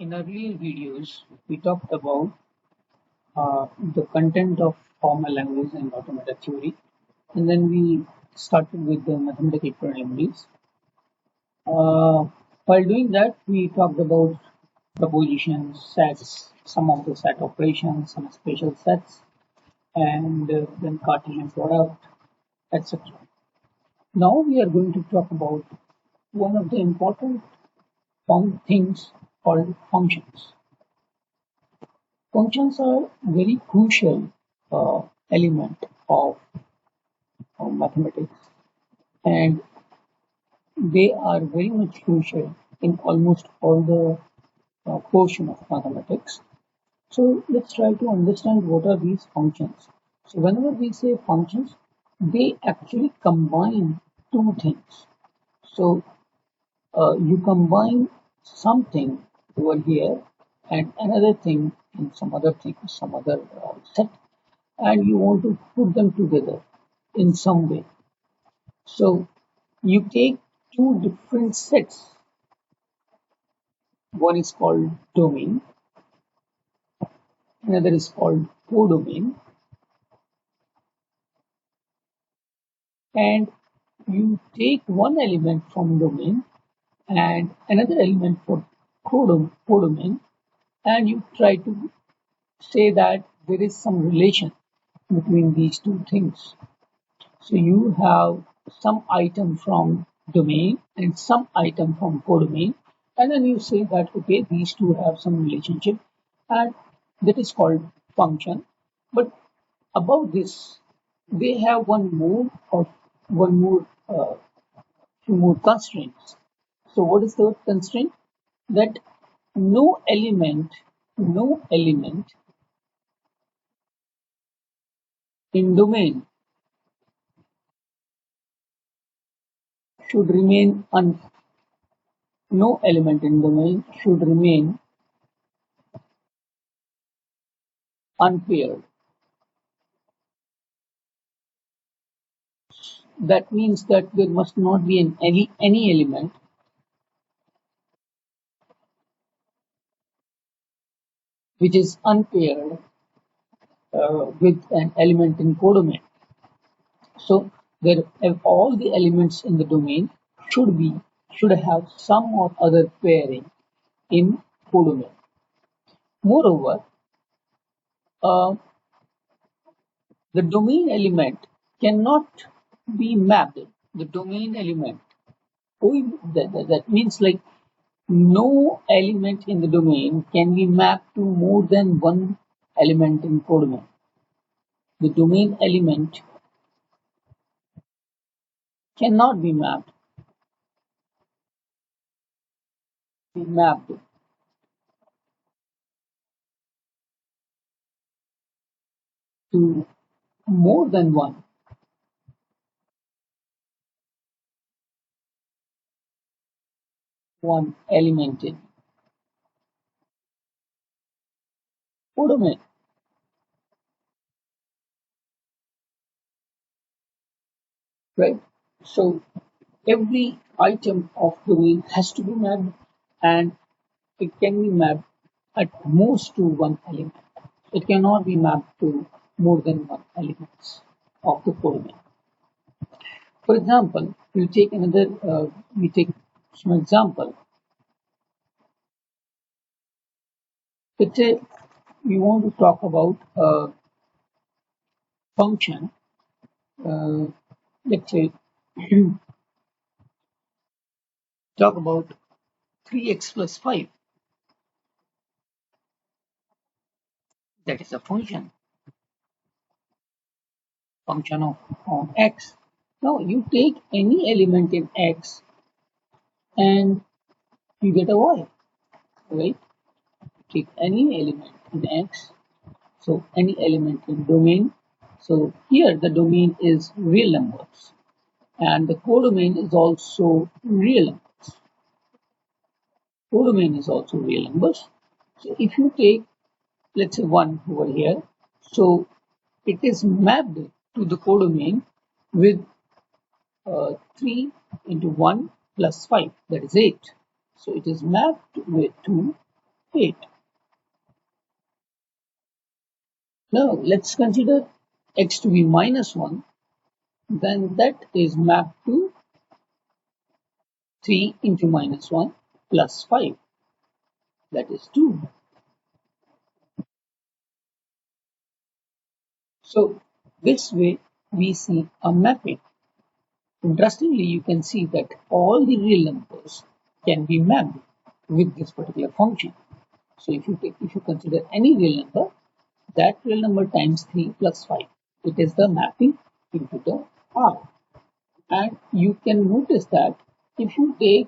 In earlier videos, we talked about the content of formal language and mathematical theory, and then we started with the mathematical preliminaries. While doing that, we talked about propositions, sets, some of the set operations, some special sets, and then Cartesian product, etc. Now we are going to talk about one of the important things called functions. Functions are very crucial element of mathematics, and they are very much crucial in almost all the portion of mathematics. So let's try to understand what are these functions. So whenever we say functions, they actually combine two things. So you combine something over here and another thing in some other thing, some other set, and you want to put them together in some way. So you take two different sets. One is called domain, another is called codomain, and you take one element from domain and another element for codomain, and you try to say that there is some relation between these two things. So you have some item from domain and some item from codomain, and then you say that okay, these two have some relationship, and that is called function. But above this, they have one more few more constraints. So what is the constraint? That no element in domain should remain no element in domain should remain unpaired. That means that there must not be any element which is unpaired with an element in codomain. So there all the elements in the domain should have some or other pairing in codomain. Moreover, uh, the domain element cannot be mapped. The domain element, that means like no element in the domain can be mapped to more than one element in codomain. The domain element cannot be mapped to more than one element in codomain. Right? So every item of domain has to be mapped, and it can be mapped at most to one element. It cannot be mapped to more than one elements of the codomain. For example, we take some example. Let's say we want to talk about a function. Uh, let's say talk about 3x plus 5. That is a function of x. Now you take any element in x and you get a y, right? Take any element in x, so any element in domain. So here the domain is real numbers and the codomain is also real numbers. Codomain is also real numbers. So if you take, let's say 1 over here, so it is mapped to the codomain with 3 into 1 plus 5, that is 8. So it is mapped with to 8. Now let's consider x to be minus 1, then that is mapped to 3 into minus 1 plus 5, that is 2. So this way we see a mapping. Interestingly, you can see that all the real numbers can be mapped with this particular function. So if you consider any real number, that real number times 3 plus 5, it is the mapping into the R. And you can notice that if you take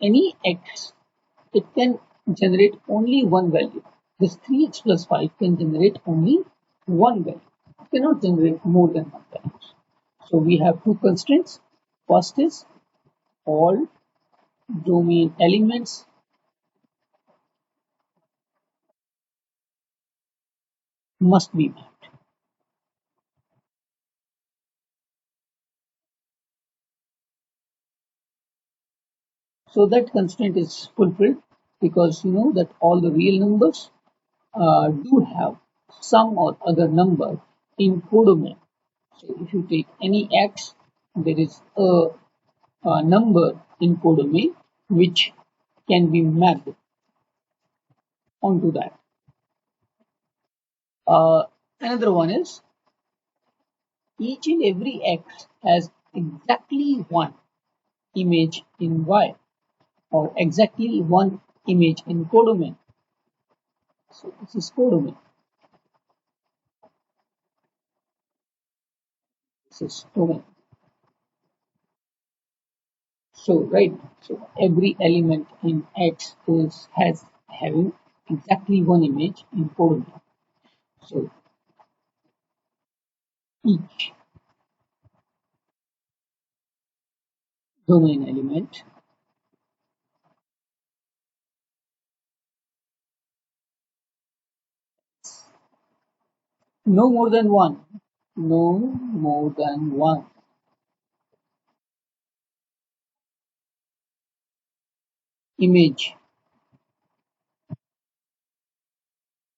any x, it can generate only one value. This 3x plus 5 can generate only one value. It cannot generate more than one value. So we have two constraints. First is all domain elements must be mapped. So that constraint is fulfilled because you know that all the real numbers do have some or other number in codomain. So if you take any x, there is a number in codomain which can be mapped onto that. Another one is each and every x has exactly one image in y or exactly one image in codomain. So this is codomain. This is domain. So every element in X has having exactly one image in codomain. So each domain element no more than one, no more than one image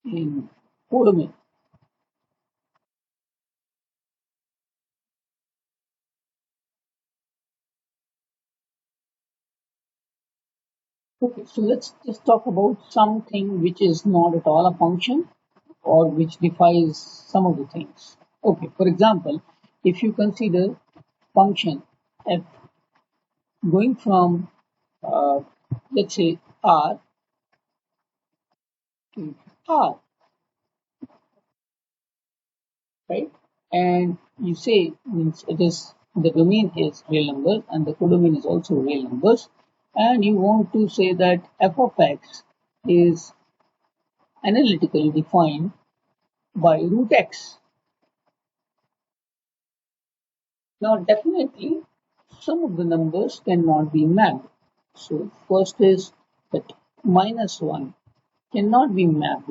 in codomain. Okay, so let's just talk about something which is not at all a function or which defies some of the things. Okay, for example, if you consider function f going from uh, let's say R to R, right? And you say means it is the domain is real numbers and the codomain is also real numbers, and you want to say that f of x is analytically defined by root x. Now, definitely, some of the numbers cannot be mapped. So, first is that minus 1 cannot be mapped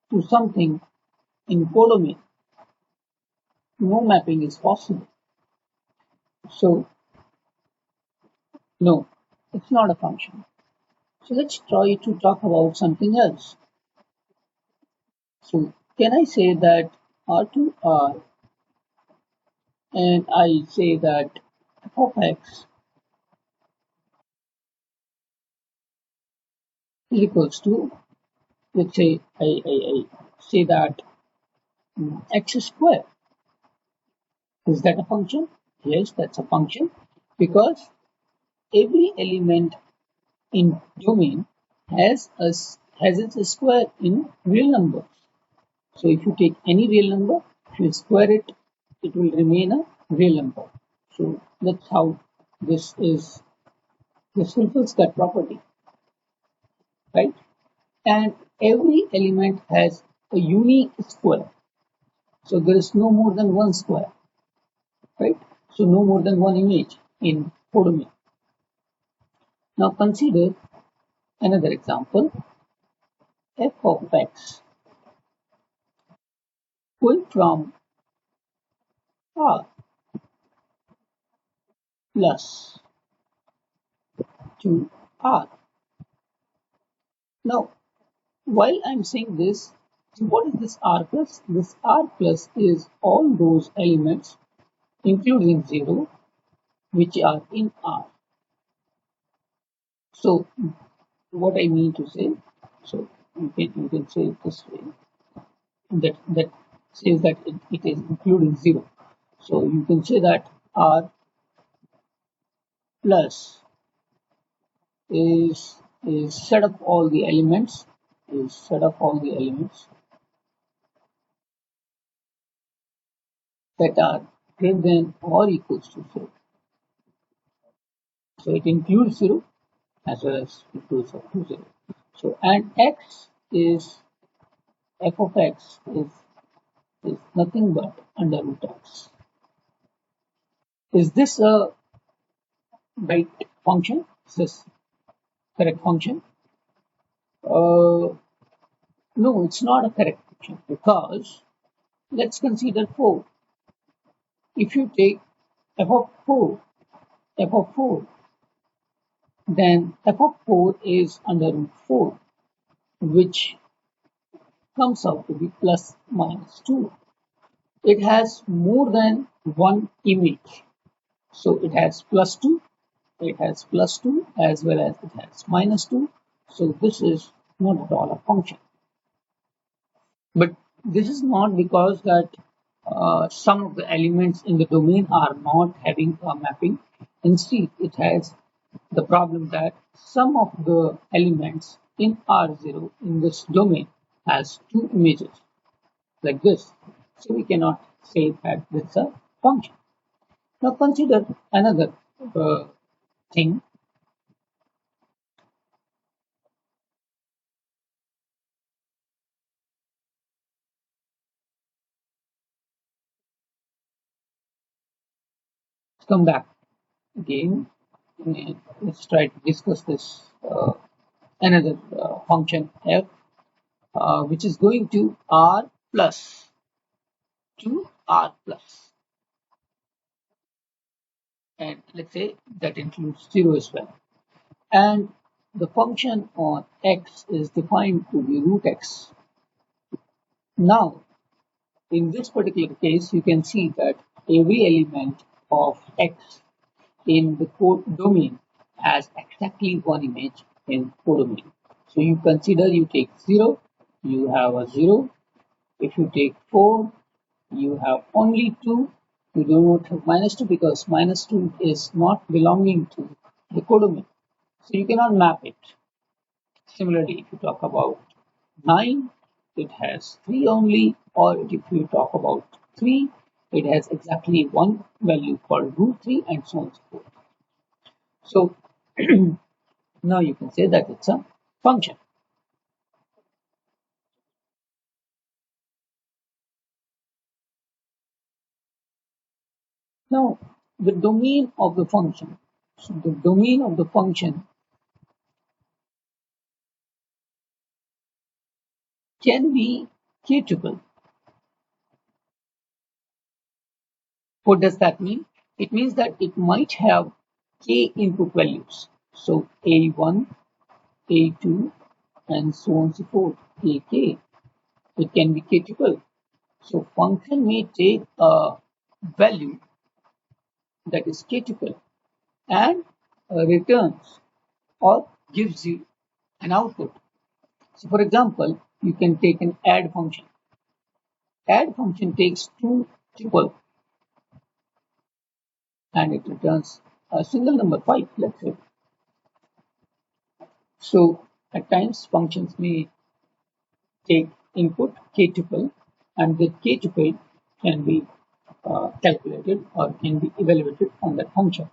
to something in codomain. No mapping is possible. So, no, it's not a function. So, let's try to talk about something else. So, can I say that R to R and I say that f of x is equals to, let's say, I say that x square. Is that a function? Yes, that's a function because every element in domain has its square in real numbers. So if you take any real number, if you square it, it will remain a real number. So that's how this fulfills that property, right? And every element has a unique square. So there is no more than one square, right? So no more than one image in codomain. Now consider another example, f of x going from R plus to R. Now, while I'm saying this, so what is this R plus? This R plus is all those elements, including 0, which are in R. So, what I mean to say, so you can say it this way, that says that it is including 0. So, you can say that R plus is set of all the elements, is set of all the elements that are greater than or equals to 0. So it includes 0 as well as includes up to 0. So and x is f of x is nothing but under root x. Is this a right function? Is this correct function? No, it's not a correct function because let's consider 4. If you take f of 4, f of 4, then f of 4 is under root 4, which comes out to be plus minus 2. It has more than one image. So it has plus 2, it has plus 2 as well as it has minus 2. So this is not at all a function. But this is not because that some of the elements in the domain are not having a mapping. Instead, it has the problem that some of the elements in R0 in this domain has two images like this. So we cannot say that this is a function. Now consider another thing. Let's come back again. Let's try to discuss this another function f, which is going to r plus to r plus, and let's say that includes 0 as well. And the function on x is defined to be root x. Now, in this particular case, you can see that every element of x in the codomain has exactly one image in codomain. So you consider you take 0, you have a 0. If you take 4, you have only 2. You do not have minus 2 because minus 2 is not belonging to the codomain. So you cannot map it. Similarly, if you talk about 9, it has 3 only, or if you talk about 3, it has exactly one value called root 3 and so on and so forth. So now you can say that it's a function. Now the domain of the function. So the domain of the function can be k-tuple. What does that mean? It means that it might have k input values. So a1, a2, and so on and so forth. Ak. It can be k-tuple. So function may take a value that is k-tuple and returns or gives you an output. So for example, you can take an add function. Add function takes two tuple and it returns a single number 5, let's say. So at times functions may take input k tuple and the k tuple can be calculated or can be evaluated on that function.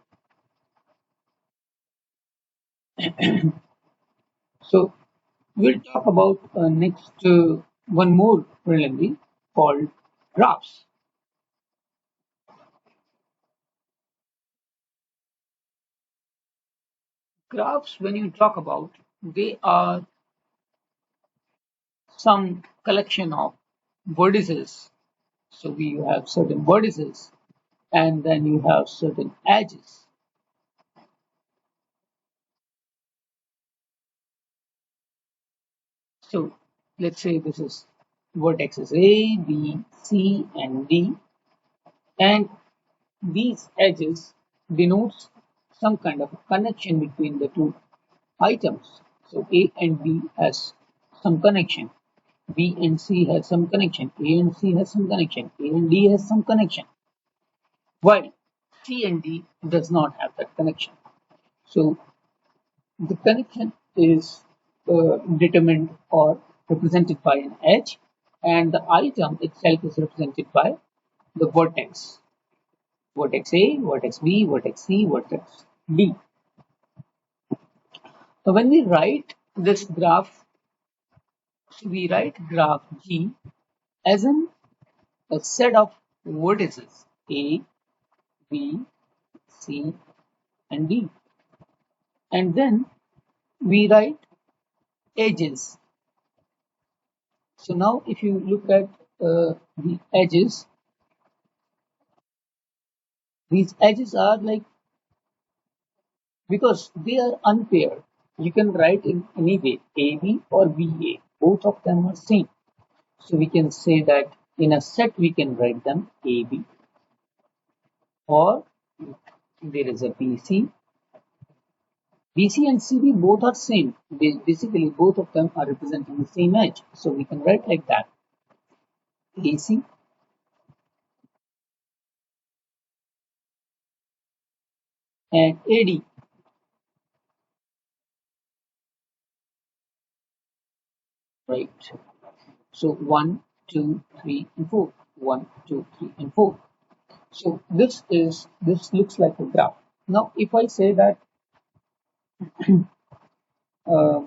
So we'll talk about next one more preliminary called graphs. Graphs, when you talk about, they are some collection of vertices. So we have certain vertices and then you have certain edges. So let's say this is vertices A, B, C, and D, and these edges denotes some kind of connection between the two items. So A and B has some connection. B and C has some connection. A and C has some connection. A and D has some connection. While C and D does not have that connection. So the connection is determined or represented by an edge, and the item itself is represented by the vertex. Vertex A, vertex B, vertex C, vertex D. So when we write this graph, we write graph G as in a set of vertices A, B, C, and D. And then we write edges. So now if you look at the edges, these edges are like, because they are unpaired, you can write in any way AB or BA. Both of them are same. So we can say that in a set we can write them AB, or there is a BC. BC and CD both are same. Basically, both of them are representing the same edge. So we can write like that. AC and AD. Right. So 1, 2, 3, and 4. 1, 2, 3, and 4. So this looks like a graph. Now, if I say that uh,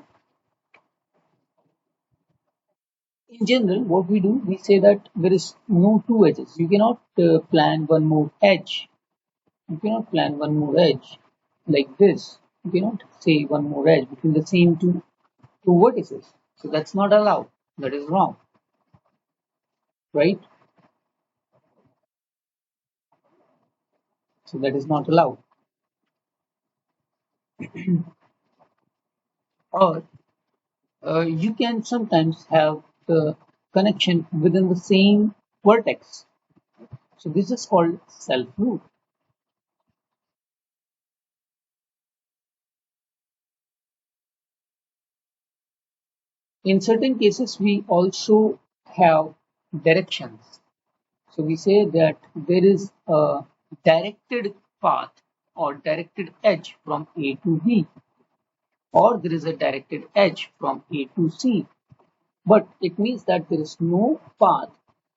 in general, what we do, we say that there is no two edges. You cannot plan one more edge. You cannot plan one more edge like this. You cannot say one more edge between the same two vertices. So that's not allowed. That is wrong, right? So that is not allowed. Or you can sometimes have the connection within the same vertex. So this is called self-root. In certain cases, we also have directions. So we say that there is a directed path or directed edge from A to B, or there is a directed edge from A to C. But it means that there is no path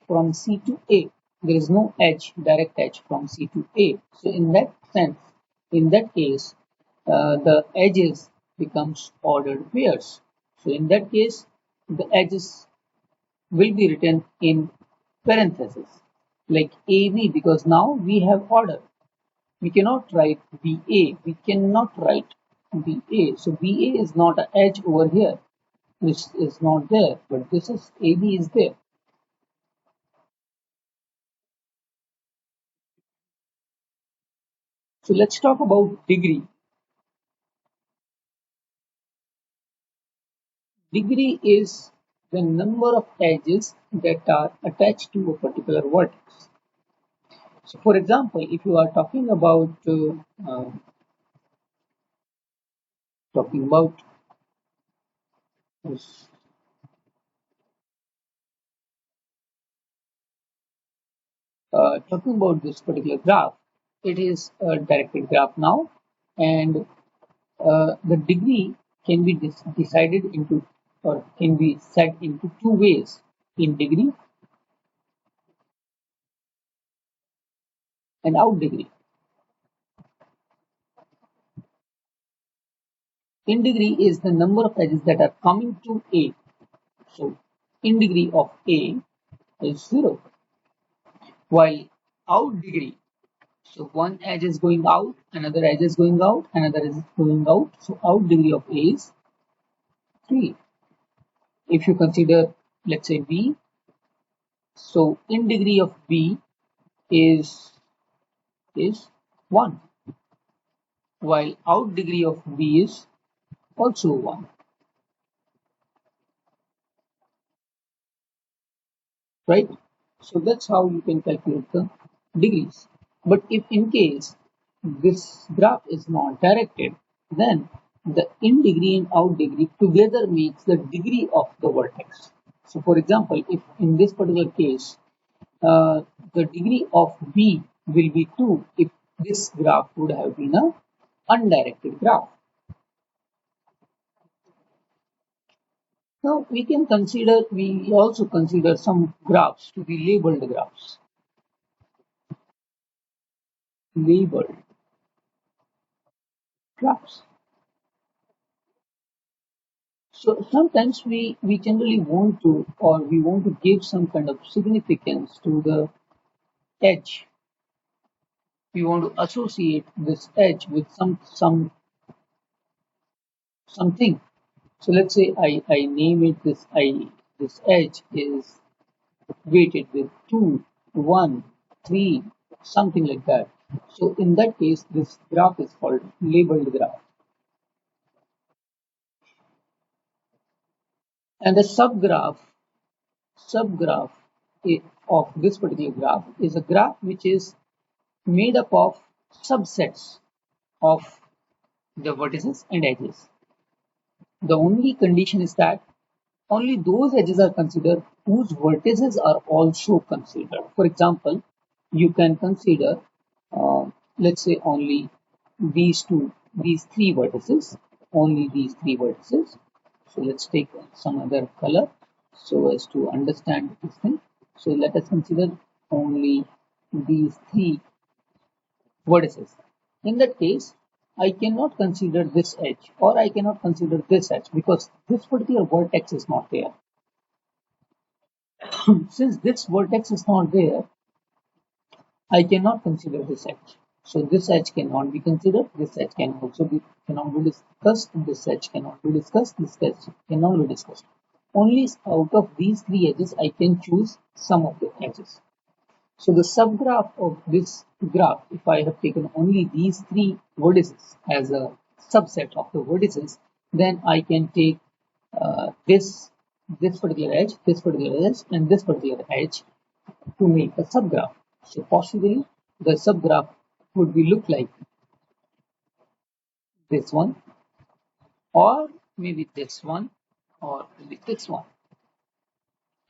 from C to A. There is no edge, direct edge from C to A. So in that sense, in that case, the edges becomes ordered pairs. So in that case, the edges will be written in parentheses like AB, because now we have order. We cannot write BA. We cannot write BA. So BA is not an edge over here. This is not there, but this is AB is there. So let's talk about degree. Degree is the number of edges that are attached to a particular vertex. So for example, if you are talking about this, this particular graph, it is a directed graph now, and the degree can be decided into, or can be set into two ways: in degree and out degree. In degree is the number of edges that are coming to A. So in degree of A is 0, while out degree, so one edge is going out, another edge is going out, another is going out. So out degree of A is 3. If you consider, let's say B, so in degree of B is 1, while out degree of B is also 1. right? So that's how you can calculate the degrees. But if in case this graph is not directed, then the in degree and out degree together makes the degree of the vertex. So for example, if in this particular case, the degree of B will be 2 if this graph would have been a undirected graph. Now we also consider some graphs to be labeled graphs. Labeled graphs. So sometimes we generally want to, or we want to give some kind of significance to the edge. We want to associate this edge with something. So let's say I name it this edge is weighted with 2, 1, 3, something like that. So in that case, this graph is called labeled graph. And the subgraph of this particular graph is a graph which is made up of subsets of the vertices and edges. The only condition is that only those edges are considered whose vertices are also considered. For example, you can consider, let's say, only these three vertices, only these three vertices. So let's take some other color so as to understand this thing. So let us consider only these three vertices. In that case, I cannot consider this edge or I cannot consider this edge because this particular vertex is not there. Since this vertex is not there, I cannot consider this edge. So this edge cannot be considered, this edge cannot be discussed, this edge cannot be discussed, this edge cannot be discussed. Only out of these three edges I can choose some of the edges. So the subgraph of this graph, if I have taken only these three vertices as a subset of the vertices, then I can take this particular edge, and this particular edge to make a subgraph. So possibly the subgraph would be look like this one, or maybe this one, or maybe this one,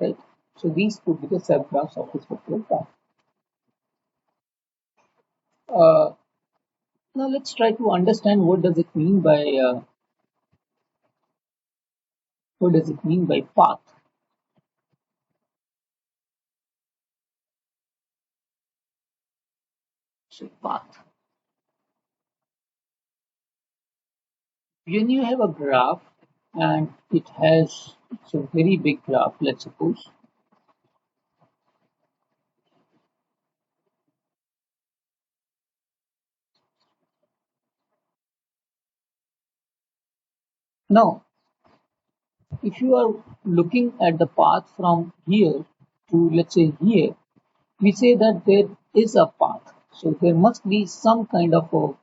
right? So these could be the subgraphs of this particular graph. Uh, Now let's try to understand what does it mean by path. So path. When you have a graph and it's a very big graph, let's suppose. Now, if you are looking at the path from here to let's say here, we say that there is a path. So there must be some kind of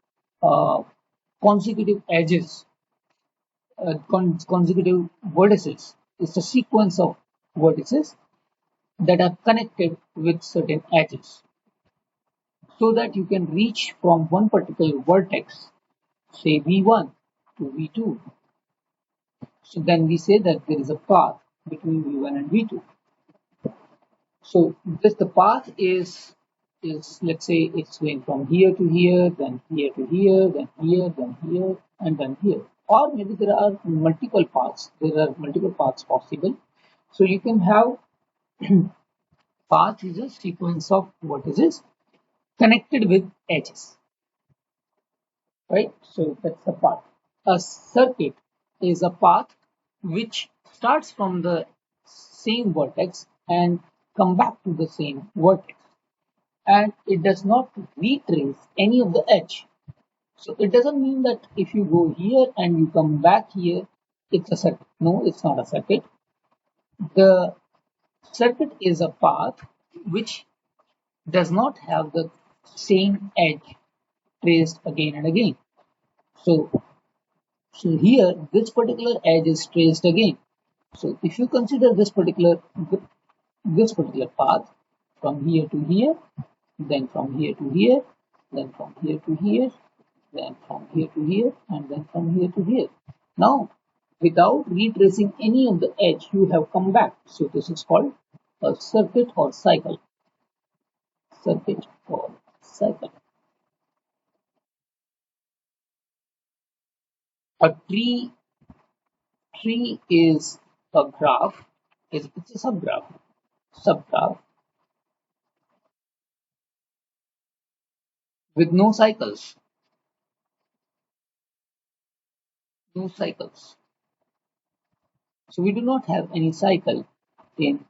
consecutive edges, consecutive vertices. It's a sequence of vertices that are connected with certain edges so that you can reach from one particular vertex, say V1 to V2. So then we say that there is a path between V1 and V2. So this the path is let's say it's going from here to here, then here to here, then here, then here, and then here. Or maybe there are multiple paths. There are multiple paths possible. So you can have path is a sequence of vertices connected with edges, right? So that's the path. A circuit is a path which starts from the same vertex and come back to the same vertex, and it does not retrace any of the edge. So it doesn't mean that if you go here and you come back here, it's a circuit. No, it's not a circuit. The circuit is a path which does not have the same edge traced again and again. So here this particular edge is traced again. So if you consider this particular this particular path from here to here, then from here to here, then from here to here, then from here to here, and then from here to here. Now, without retracing any of the edge, you have come back. So this is called a circuit or cycle. Circuit or cycle. A tree is a graph. It's a subgraph with no cycles. No cycles. So we do not have any cycle in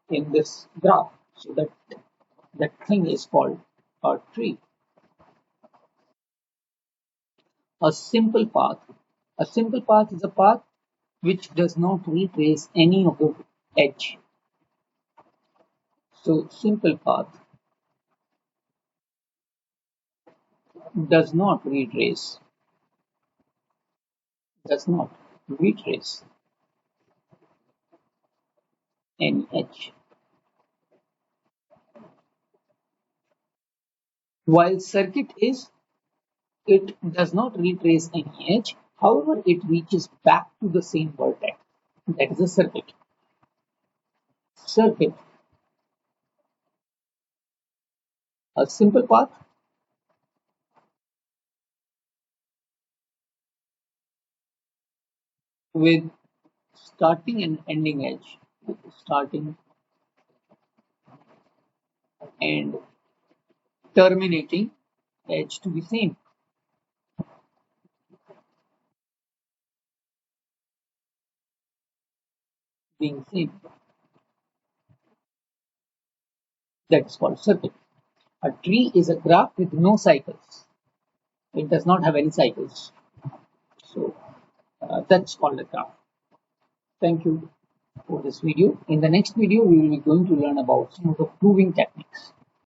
this graph. So that thing is called a tree. A simple path. A simple path is a path which does not retrace any of the edge. So simple path does not retrace, does not retrace any edge. While circuit is, it does not retrace any edge. However, it reaches back to the same vertex. That is a circuit. Circuit. A simple path with starting and ending edge. Starting and terminating edge to be same. Being same. That's called circuit. A tree is a graph with no cycles. It does not have any cycles. So that's called a graph. Thank you for this video. In the next video, we will be going to learn about some of the proving techniques.